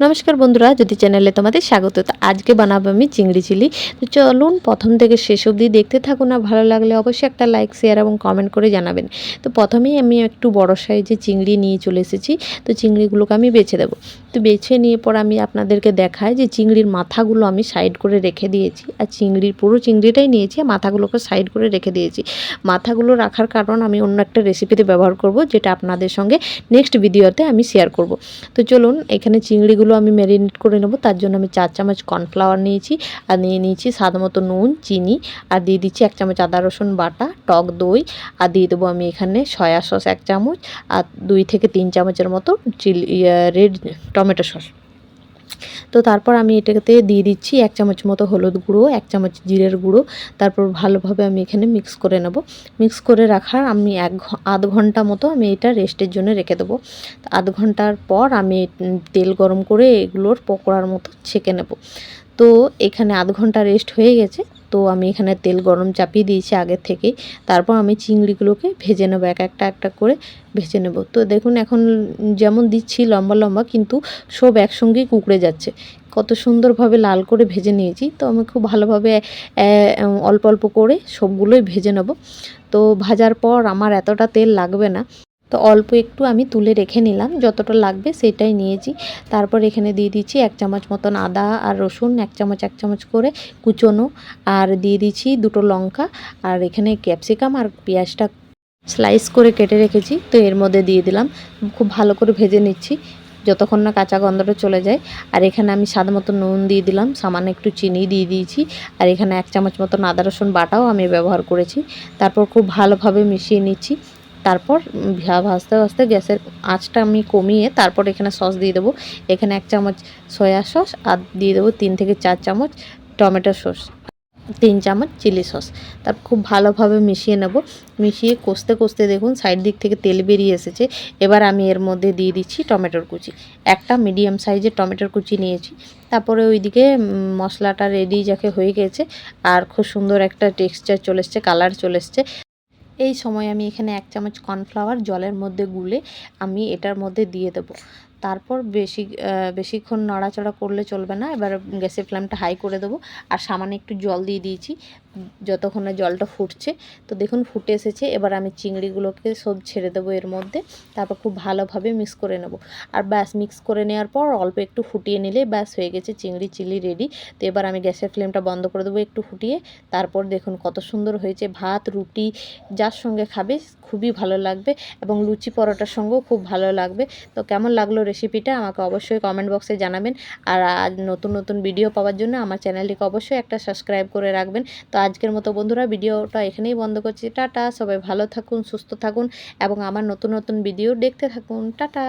নমস্কার বন্ধুরা, যদি চ্যানেলে তোমাদের স্বাগত। তো আজকে বানাবো আমি চিংড়ি চিলি। তো চলুন প্রথম থেকে শেষ অবধি দেখতে থাকুন, আর ভালো লাগলে অবশ্যই একটা লাইক, শেয়ার এবং কমেন্ট করে জানাবেন। তো প্রথমেই আমি একটু বড় সাইজে চিংড়ি নিয়ে চলে এসেছি। তো চিংড়িগুলোকে আমি বেছে দেবো। তো বেছে নিয়ে পর আমি আপনাদেরকে দেখাই যে চিংড়ির মাথাগুলো আমি সাইড করে রেখে দিয়েছি, আর পুরো চিংড়িটাই নিয়েছি, মাথাগুলোকে সাইড করে রেখে দিয়েছি। মাথাগুলো রাখার কারণ আমি অন্য একটা রেসিপিতে ব্যবহার করব, যেটা আপনাদের সঙ্গে নেক্সট ভিডিওতে আমি শেয়ার করব। তো চলুন এখানে চিংড়িগুলো আমি ম্যারিনেট করে নেব। তার জন্য আমি 4 চামচ কর্নফ্লাওয়ার নিয়েছি, আর নিয়ে নিয়েছি স্বাদ মতো নুন, চিনি, আর দিয়ে দিচ্ছি 1 চামচ আদা রসুন বাটা, টক দই, আর দিয়ে দেবো আমি এখানে সয়া সস 1 চামচ, আর 2 থেকে 3 চামচের মতো রেড টমেটো সস। তো তারপর আমি এটাতে দিয়ে দিচ্ছি 1 চামচ মতো হলুদ গুঁড়ো, 1 চামচ জিরের গুঁড়ো। তারপর ভালোভাবে আমি এখানে মিক্স করে নেব। মিক্স করে রাখার আমি আধ ঘন্টা মতো আমি এটা রেস্টের জন্য রেখে দেবো। আধ ঘন্টার পর আমি তেল গরম করে এগুলোর পকোড়ার মতো ছেঁকে নেব। তো এখানে আধ ঘন্টা রেস্ট হয়ে গেছে। তো আমি এখানে তেল গরম চাপিয়ে দিয়েছি আগের থেকেই। তারপর আমি চিংড়িগুলোকে ভেজে নেব, একটা করে ভেজে নেব। তো দেখুন এখন যেমন দিচ্ছি লম্বা লম্বা, কিন্তু সব একসঙ্গেই কুঁকড়ে যাচ্ছে। কত সুন্দরভাবে লাল করে ভেজে নিয়েছি। তো আমি খুব ভালোভাবে অল্প অল্প করে সবগুলোই ভেজে নেব। তো ভাজার পর আমার এতটা তেল লাগবে না, তো অল্প একটু আমি তুলে রেখে নিলাম, যতটা লাগবে সেটাই নিয়েছি। তারপর এখানে দিয়ে দিচ্ছি 1 চামচ মতন আদা আর রসুন, 1 চামচ করে কুচোনো, আর দিয়ে দিচ্ছি 2টো লঙ্কা, আর এখানে ক্যাপসিকাম আর পেঁয়াজটা স্লাইস করে কেটে রেখেছি, তো এর মধ্যে দিয়ে দিলাম। খুব ভালো করে ভেজে নিচ্ছি যতক্ষণ না কাঁচা গন্ধটা চলে যায়। আর এখানে আমি স্বাদ মতো নুন দিয়ে দিলাম, সামান্য একটু চিনি দিয়ে দিয়েছি, আর এখানে 1 চামচ মতন আদা রসুন বাটাও আমি ব্যবহার করেছি। তারপর খুব ভালোভাবে মিশিয়ে নিচ্ছি। তারপর ভাজতে ভাজতে গ্যাসের আঁচটা আমি কমিয়ে তারপর এখানে সস দিয়ে দেবো। এখানে 1 চামচ সয়া সস, আর দিয়ে দেবো 3 থেকে 4 চামচ টমেটো সস, 3 চামচ চিলি সস। তারপর খুব ভালোভাবে মিশিয়ে নেব। মিশিয়ে কষতে কষতে দেখুন সাইড দিক থেকে তেল বেরিয়ে এসেছে। এবার আমি এর মধ্যে দিয়ে দিচ্ছি টমেটোর কুচি। একটা মিডিয়াম সাইজের টমেটোর কুচি নিয়েছি। তারপরে ওইদিকে মশলাটা রেডি যাকে হয়ে গেছে, আর খুব সুন্দর একটা টেক্সচার চলে এসছে, কালার চলে এসছে। এই সময় আমি এখানে 1 চামচ কর্নফ্লাওয়ার জলের মধ্যে গুলে আমি এটার মধ্যে দিয়ে দেবো। তারপর বেশিক্ষণ নাড়াচাড়া করলে চলবে না। এবার গ্যাসের ফ্লেমটা হাই করে দেবো, আর সামান্য একটু জল দিয়ে দিয়েছি যতক্ষণে জলটা ফুটছে। তো দেখুন ফুটে এসেছে। এবার আমি চিংড়িগুলোকে সব ছেড়ে দেবো এর মধ্যে। তারপর খুব ভালোভাবে মিক্স করে নেব। আর ব্যাস মিক্স করে নেওয়ার পর অল্প একটু ফুটিয়ে নিলে ব্যাস হয়ে গেছে চিংড়ি চিলি রেডি। তো এবার আমি গ্যাসের ফ্লেমটা বন্ধ করে দেবো একটু ফুটিয়ে। তারপর দেখুন কত সুন্দর হয়েছে। ভাত, রুটি যার সঙ্গে খাবে খুবই ভালো লাগবে, এবং লুচি পরোটার সঙ্গেও খুব ভালো লাগবে। তো কেমন লাগলো রেসিপিটা আমাকে অবশ্যই কমেন্ট বক্সে জানাবেন। আর আজ নতুন নতুন ভিডিও পাওয়ার জন্য আমার চ্যানেলটিকে অবশ্যই একটা সাবস্ক্রাইব করে রাখবেন। তো আজকের মতো বন্ধুরা ভিডিওটা এখানেই বন্ধ করছি। টাটা, সবাই ভালো থাকুন, সুস্থ থাকুন, এবং আমার নতুন নতুন ভিডিও দেখতে থাকুন। টাটা।